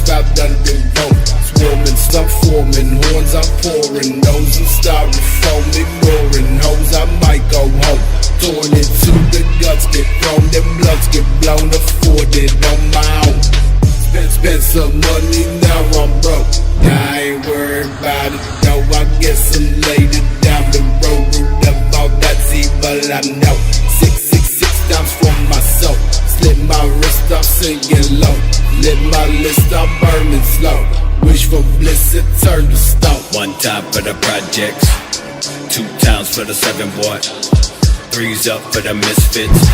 about done been broke. Swarming, stuff forming, horns I'm pouring, nose and styrofoam, ignoring hoes. I might go home, torn into the guts, get thrown, them bloods get blown, afforded on my own. Spend some money, now I'm broke. I ain't worried about it, though. I guess I'm later down the road. Root of all that's evil, I know. 666 times for my soul. Slit my wrist, I'm singing low. Lit my list, I'm burning slow. Wish for bliss, it turned to stone. One time for the projects, 2 times for the 7 boy, 3's up for the misfits.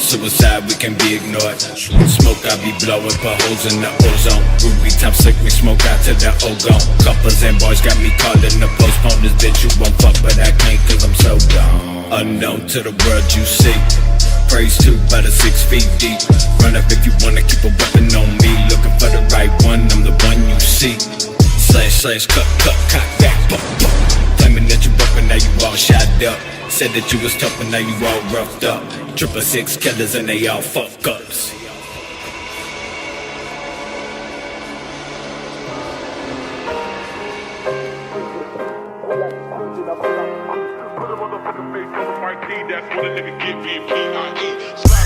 Suicide, we can be ignored. Smoke, I be blowing, put holes in the ozone. Ruby time slick, we smoke out to the O-gone. Couples and boys got me calling to postpone this bitch. You won't fuck, but I can't cause I'm so gone. Unknown to the world you see. Praise to by the 6 feet deep. Run up if you wanna keep a weapon on me. Looking for the right one, I'm the one you see. Slash, cut, cock back, pop. Claiming that you broke and now you all shot up. Said that you was tough and now you all roughed up. 666 killers and they all fuck ups. That's what a nigga get me, P.I.E.